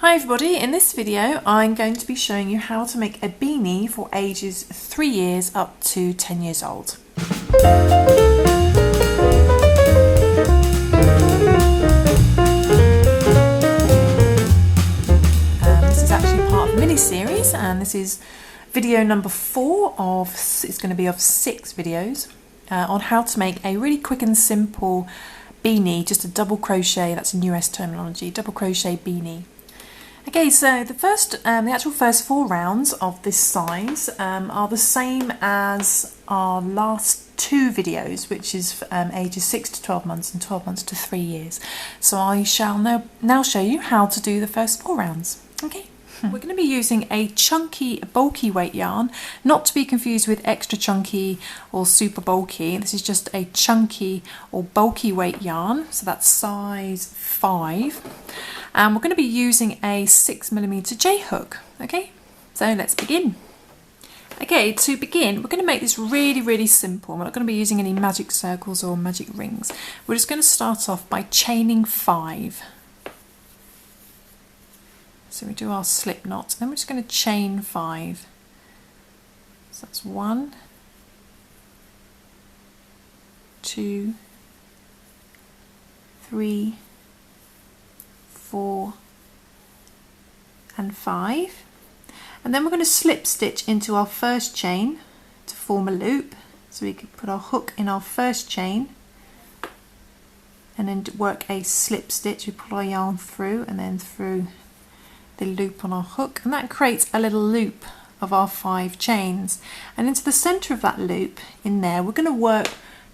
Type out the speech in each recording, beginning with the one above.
Hi everybody, in this video I'm going to be showing you how to make a beanie for ages 3 years up to 10 years old. This is actually part of a mini-series, and this is video number 4 of, it's going to be of 6 videos on how to make a really quick and simple beanie, just a double crochet, that's in US terminology, double crochet beanie. Okay, so the actual first 4 rounds of this size are the same as our last 2 videos, which is ages 6 to 12 months and 12 months to 3 years. So I shall now show you how to do the first 4 rounds. Okay. We're going to be using a chunky, bulky weight yarn, not to be confused with extra chunky or super bulky. This is just a chunky or bulky weight yarn, so that's size 5. And we're going to be using a 6mm J hook. Okay, so let's begin. Okay, to begin, we're going to make this really simple. We're not going to be using any magic circles or magic rings. We're just going to start off by chaining 5. So we do our slip knot, then we're just going to chain 5. So that's 1, 2, 3, 4 and 5. And then we're going to slip stitch into our first chain to form a loop. So we can put our hook in our first chain and then work a slip stitch. We pull our yarn through and then through the loop on our hook, and that creates a little loop of our 5 chains. And into the center of that loop in there we're going to work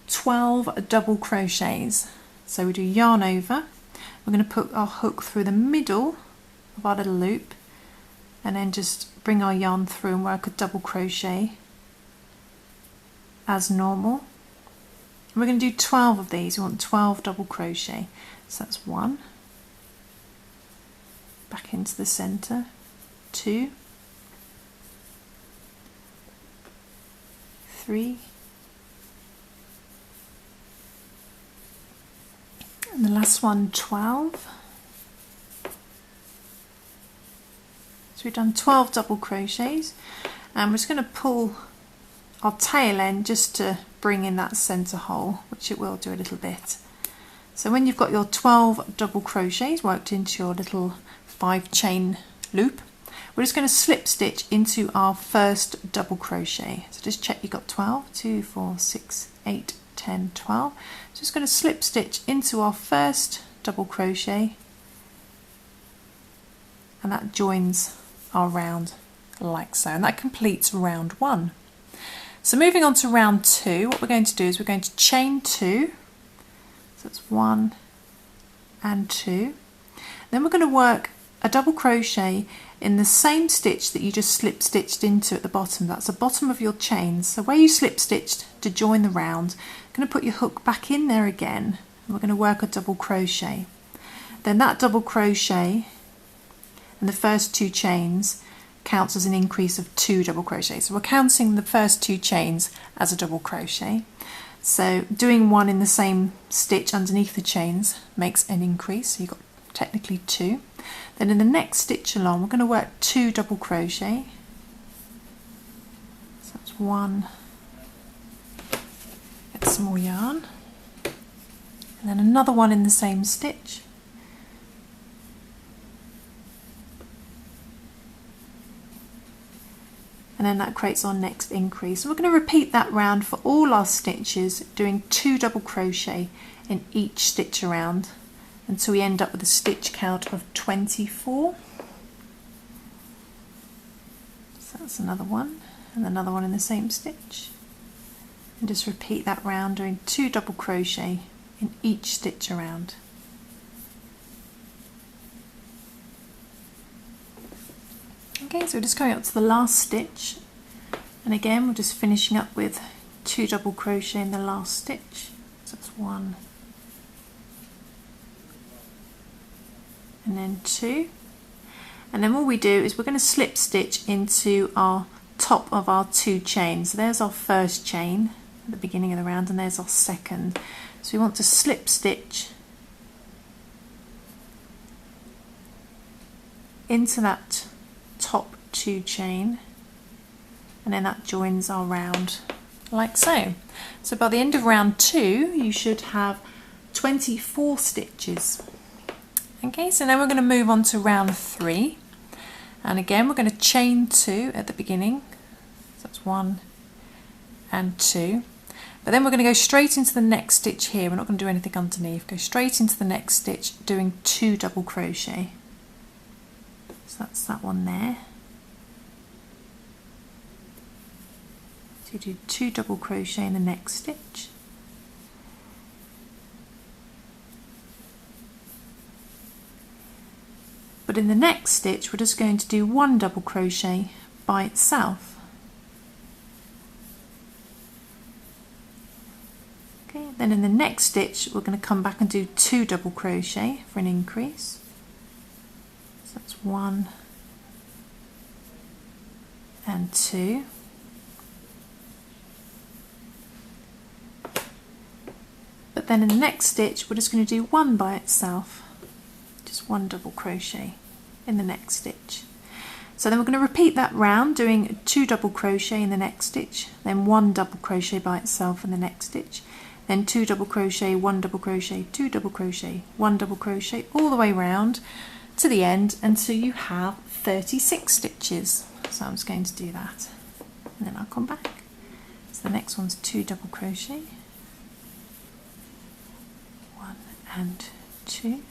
12 double crochets. So we do yarn over, we're going to put our hook through the middle of our little loop and then just bring our yarn through and work a double crochet as normal. And we're going to do 12 of these. We want 12 double crochet. So that's 1, back into the center, 2, 3, and the last one 12. So we've done 12 double crochets, and we're just going to pull our tail end just to bring in that center hole, which it will do a little bit. So when you've got your 12 double crochets worked into your little 5 chain loop, we're just going to slip stitch into our first double crochet. So just check you've got 12, 2, 4, 6, 8, 10, 12. So just going to slip stitch into our first double crochet, and that joins our round like so, and that completes round 1. So moving on to round 2, what we're going to do is we're going to chain 2. So that's 1 and 2. Then we're going to work a double crochet in the same stitch that you just slip stitched into at the bottom. That's the bottom of your chain. So where you slip stitched to join the round, you're going to put your hook back in there again, and we're going to work a double crochet. Then that double crochet and the first 2 chains counts as an increase of 2 double crochets. So we're counting the first 2 chains as a double crochet. So doing 1 in the same stitch underneath the chains makes an increase, so you've got technically 2. Then in the next stitch along we're going to work 2 double crochet. So that's 1, get some more yarn, and then another 1 in the same stitch. And then that creates our next increase. So we're going to repeat that round for all our stitches, doing 2 double crochet in each stitch around until we end up with a stitch count of 24. So that's another 1 and another 1 in the same stitch, and just repeat that round doing 2 double crochet in each stitch around. Okay, so we're just going up to the last stitch, and again we're just finishing up with 2 double crochet in the last stitch. So that's 1 and then 2, and then what we do is we're going to slip stitch into our top of our 2 chains. So there's our first chain at the beginning of the round, and there's our second. So we want to slip stitch into that top 2 chain, and then that joins our round like so. So by the end of round 2 you should have 24 stitches. Okay, so now we're going to move on to round 3, and again we're going to chain 2 at the beginning, so that's 1 and 2, but then we're going to go straight into the next stitch here. We're not going to do anything underneath. Go straight into the next stitch doing 2 double crochet. So that's that one there. So you do 2 double crochet in the next stitch. But in the next stitch we're just going to do 1 double crochet by itself. Okay, then in the next stitch we're going to come back and do 2 double crochet for an increase. So that's 1 and 2. But then in the next stitch we're just going to do 1 by itself, just 1 double crochet in the next stitch. So then we're going to repeat that round doing 2 double crochet in the next stitch, then 1 double crochet by itself in the next stitch, then 2 double crochet, 1 double crochet, 2 double crochet, 1 double crochet, all the way round to the end until you have 36 stitches. So I'm just going to do that and then I'll come back. So the next one's 2 double crochet, 1 and 2,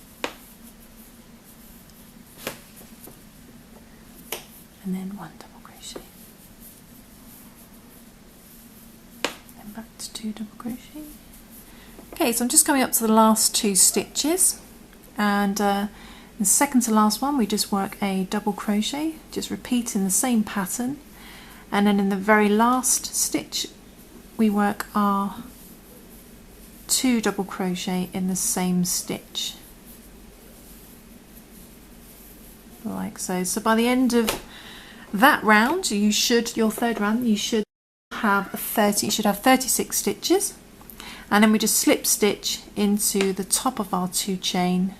and then 1 double crochet, then back to 2 double crochet. Okay, so I'm just coming up to the last 2 stitches, and the second to last one we just work a double crochet, just repeating the same pattern, and then in the very last stitch we work our 2 double crochet in the same stitch like so. So by the end of that round, your third round, you should have 36 stitches, and then we just slip stitch into the top of our 2 chain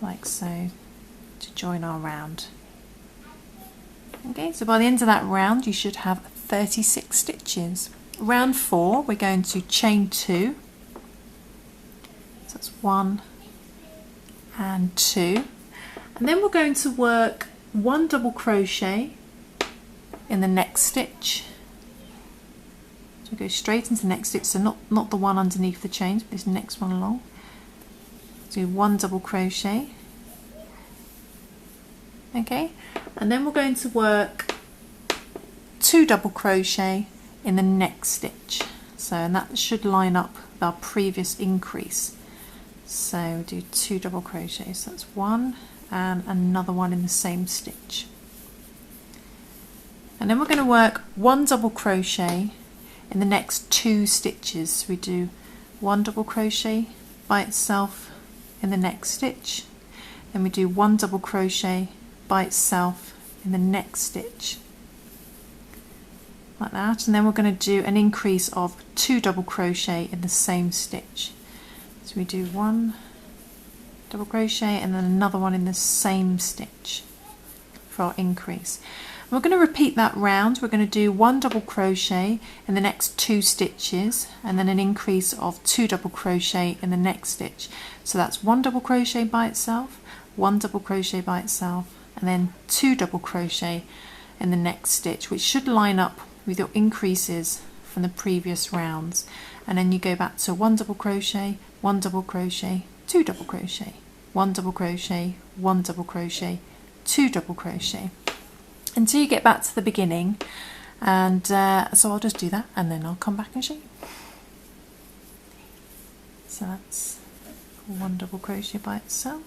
like so to join our round. Okay, so by the end of that round you should have 36 stitches. Round 4 we're going to chain 2, so that's 1 and 2, and then we're going to work 1 double crochet in the next stitch. So we go straight into the next stitch, so not the one underneath the chains, but this next one along. Do 1 double crochet, okay, and then we're going to work 2 double crochet in the next stitch, so and that should line up with our previous increase. So we do 2 double crochets, so that's 1 and another one in the same stitch, and then we're going to work 1 double crochet in the next 2 stitches. So we do 1 double crochet by itself in the next stitch, then we do 1 double crochet by itself in the next stitch like that, and then we're going to do an increase of 2 double crochet in the same stitch. So we do 1 double crochet and then another one in the same stitch for our increase. And we're going to repeat that round. We're going to do 1 double crochet in the next 2 stitches and then an increase of 2 double crochet in the next stitch. So that's 1 double crochet by itself, 1 double crochet by itself, and then 2 double crochet in the next stitch, which should line up with your increases from the previous rounds. And then you go back to 1 double crochet, 1 double crochet, 2 double crochet, 1 double crochet, 1 double crochet, 2 double crochet, until you get back to the beginning. And so I'll just do that and then I'll come back and show you. So that's 1 double crochet by itself,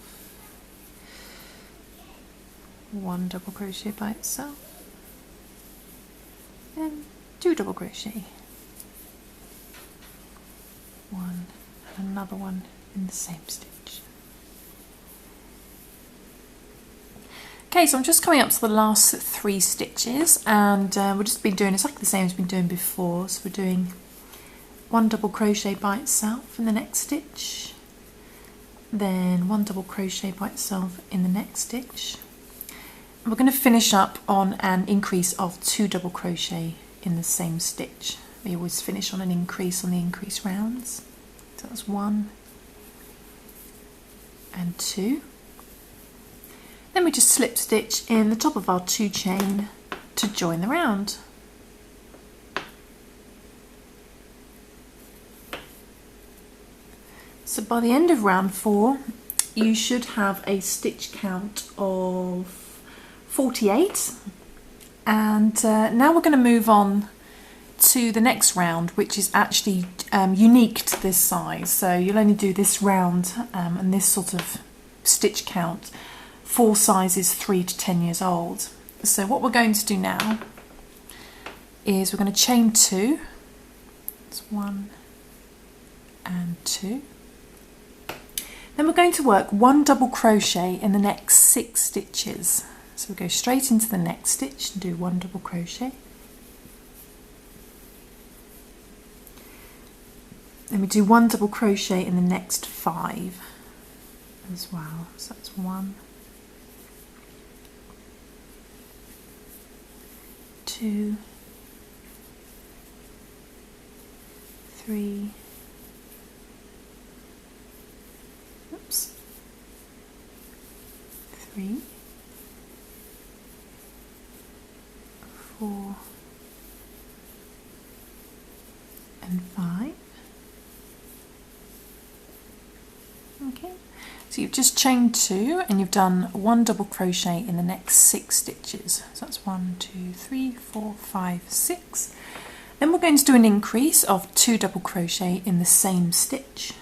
1 double crochet by itself, and 2 double crochet, 1 and another one in the same stitch. Okay, so I'm just coming up to the last 3 stitches, and we'll just be doing exactly the same as we've been doing before. So we're doing 1 double crochet by itself in the next stitch, then 1 double crochet by itself in the next stitch. And we're going to finish up on an increase of 2 double crochet in the same stitch. We always finish on an increase on the increase rounds. So that's 1 and 2. Then we just slip stitch in the top of our 2 chain to join the round. So by the end of round 4, you should have a stitch count of 48. And now we're going to move on to the next round, which is actually unique to this size. So you'll only do this round and this sort of stitch count for sizes 3 to 10 years old. So what we're going to do now is we're going to chain 2. That's 1 and 2. Then we're going to work 1 double crochet in the next 6 stitches. So we go straight into the next stitch and do 1 double crochet. Then we do 1 double crochet in the next 5 as well. So that's 1, 2, 3, 3, 4 and 5. Okay, so you've just chained 2 and you've done 1 double crochet in the next 6 stitches. So that's 1, 2, 3, 4, 5, 6. Then we're going to do an increase of 2 double crochet in the same stitch.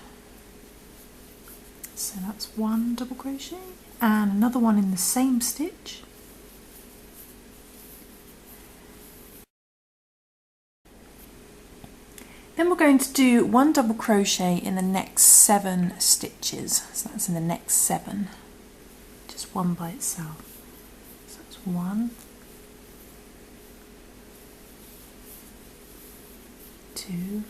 So that's 1 double crochet and another one in the same stitch. Then we're going to do 1 double crochet in the next 7 stitches. So that's in the next 7, just 1 by itself. So that's 1, 2,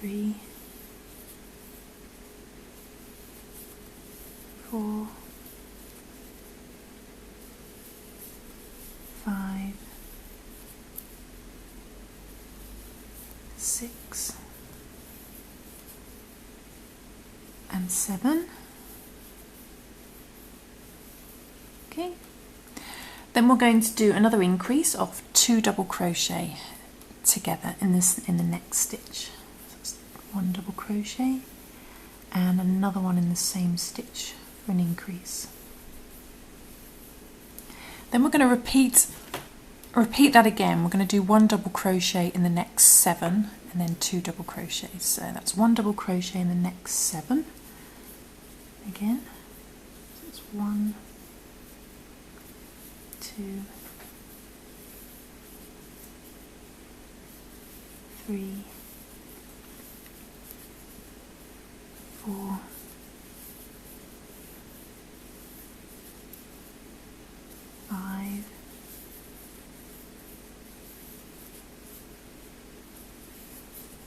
3, 4, 5, 6 and 7. Okay, then we're going to do another increase of 2 double crochet together in the next stitch. So that's 1 double crochet and another one in the same stitch for an increase. Then we're going to repeat that again. We're going to do 1 double crochet in the next 7 and then 2 double crochets. So that's 1 double crochet in the next 7 again. So it's 1, 2, 3, 4, 5,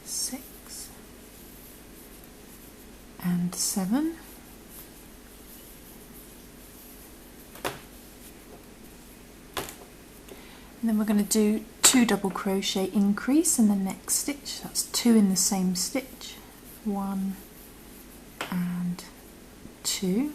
6 and 7. And then we're going to do 2 double crochet increase in the next stitch. That's 2 in the same stitch. 1 and 2.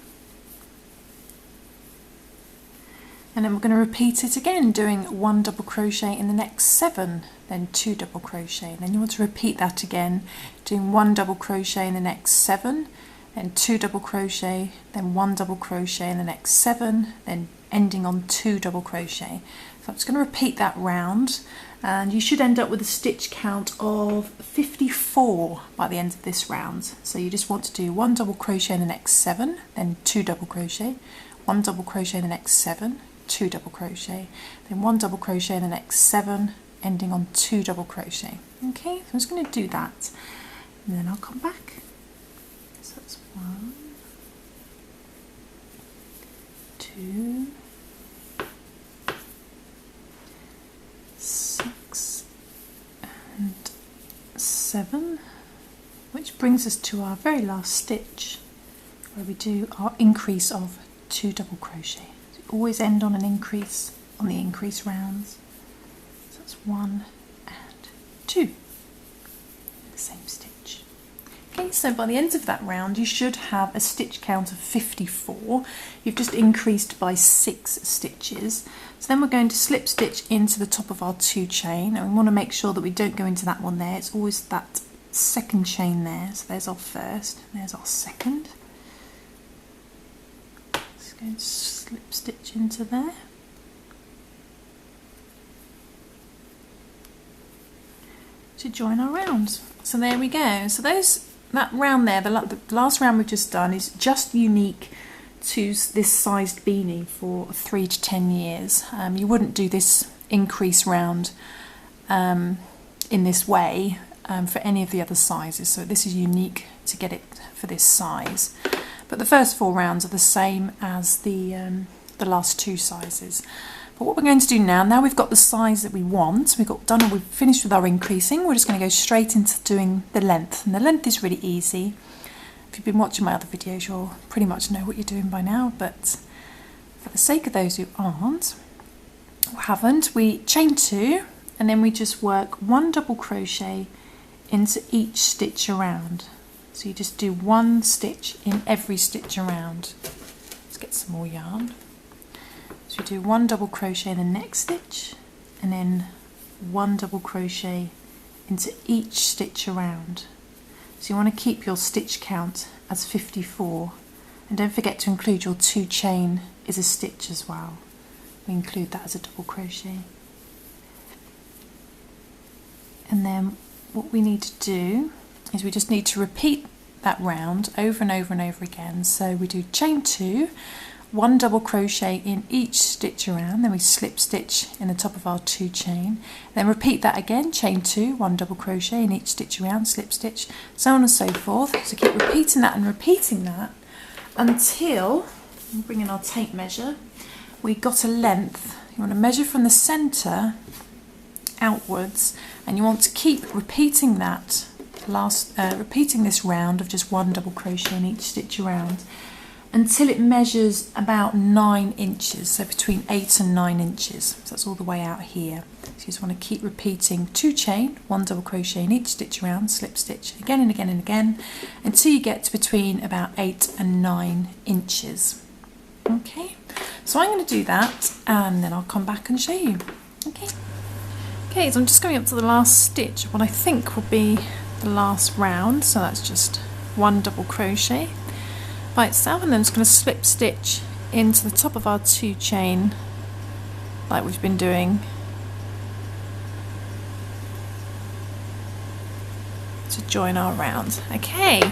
And then we're going to repeat it again, doing 1 double crochet in the next 7, then 2 double crochet. And then you want to repeat that again, doing 1 double crochet in the next 7, then 2 double crochet, then 1 double crochet in the next 7, then ending on 2 double crochet. So I'm just going to repeat that round, and you should end up with a stitch count of 54 by the end of this round. So you just want to do 1 double crochet in the next 7, then 2 double crochet, 1 double crochet in the next 7, 2 double crochet, then 1 double crochet in the next 7, ending on 2 double crochet. Okay, so I'm just going to do that and then I'll come back. So that's 1, 2, 6 and 7, which brings us to our very last stitch, where we do our increase of 2 double crochet. So always end on an increase on the increase rounds. So that's 1 and 2, the same stitch. Okay, so by the end of that round you should have a stitch count of 54. You've just increased by 6 stitches. So then we're going to slip stitch into the top of our 2 chain, and we want to make sure that we don't go into that one there. It's always that second chain there. So there's our first, there's our second. Just going to slip stitch into there. To join our rounds. So there we go. So that round there, the last round we've just done, is just unique to this sized beanie for 3 to 10 years. You wouldn't do this increase round in this way for any of the other sizes, so this is unique to get it for this size. But the first 4 rounds are the same as the last 2 sizes. But what we're going to do now we've got the size that we want, we've finished with our increasing, we're just going to go straight into doing the length. And the length is really easy. If you've been watching my other videos, you'll pretty much know what you're doing by now, but for the sake of those who aren't or haven't, we chain 2 and then we just work 1 double crochet into each stitch around. So you just do 1 stitch in every stitch around. Let's get some more yarn. So you do 1 double crochet in the next stitch and then 1 double crochet into each stitch around. So you want to keep your stitch count as 54, and don't forget to include your 2 chain is a stitch as well. We include that as a double crochet. And then what we need to do is we just need to repeat that round over and over and over again. So we do chain 2, 1 double crochet in each stitch around, then we slip stitch in the top of our 2 chain, then repeat that again, chain 2, 1 double crochet in each stitch around, slip stitch, so on and so forth. So keep repeating that and repeating that until, bring in our tape measure, we got a length. You want to measure from the centre outwards, and you want to keep repeating that repeating this round of just 1 double crochet in each stitch around until it measures about 9 inches, so between 8 and 9 inches. So that's all the way out here. So you just want to keep repeating 2 chain, 1 double crochet in each stitch around, slip stitch again and again and again until you get to between about 8 and 9 inches. Okay, so I'm going to do that and then I'll come back and show you. Okay, so I'm just going up to the last stitch, what I think will be the last round, so that's just 1 double crochet by itself, and then I'm just going to slip stitch into the top of our 2 chain like we've been doing to join our round. Okay,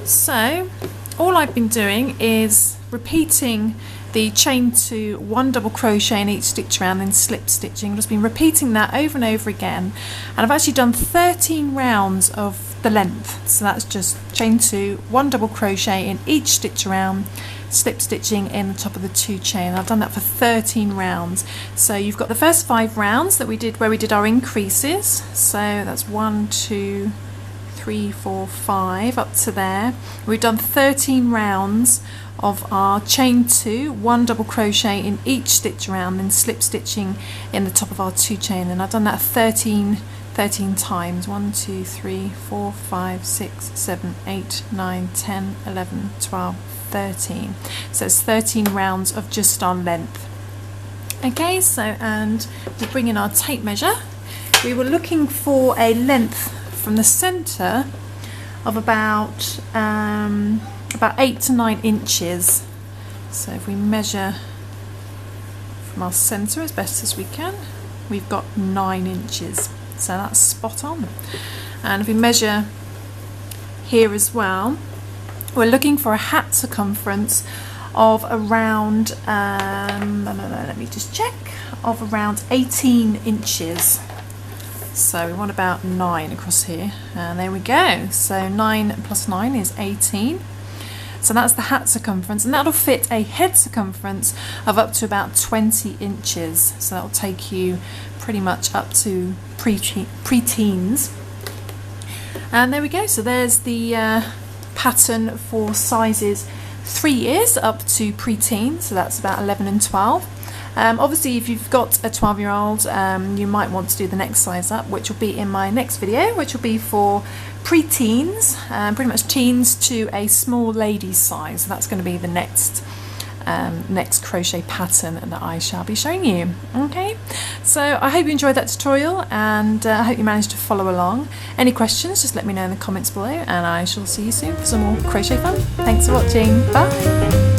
so all I've been doing is repeating the chain 2, 1 double crochet in each stitch around, then slip stitching. I've just been repeating that over and over again, and I've actually done 13 rounds of the length. So that's just chain 2, 1 double crochet in each stitch around, slip stitching in the top of the 2 chain. I've done that for 13 rounds. So you've got the first 5 rounds that we did where we did our increases. So that's 1, 2, 3, 4, 5 up to there. We've done 13 rounds of our chain 2, 1 double crochet in each stitch around, then slip stitching in the top of our 2 chain, and I've done that 13 times. 1, 2, 3, 4, 5, 6, 7, 8, 9, 10, 11, 12, 13. So it's 13 rounds of just our length. Okay, so and we bring in our tape measure. We were looking for a length from the centre of about 8 to 9 inches. So if we measure from our centre as best as we can, we've got 9 inches. So that's spot on. And if we measure here as well, we're looking for a hat circumference of around, let me just check, of around 18 inches. So we want about 9 across here, and there we go. So 9 plus 9 is 18. So that's the hat circumference, and that'll fit a head circumference of up to about 20 inches. So that'll take you pretty much up to pre-teens. And there we go. So there's the pattern for sizes 3 years up to pre-teen, so that's about 11 and 12. Obviously, if you've got a 12-year-old, you might want to do the next size up, which will be in my next video, which will be for pre-teens, pretty much teens to a small ladies size. So that's going to be the next crochet pattern that I shall be showing you. Okay, so I hope you enjoyed that tutorial, and I hope you managed to follow along. Any questions, just let me know in the comments below, and I shall see you soon for some more crochet fun. Thanks for watching. Bye.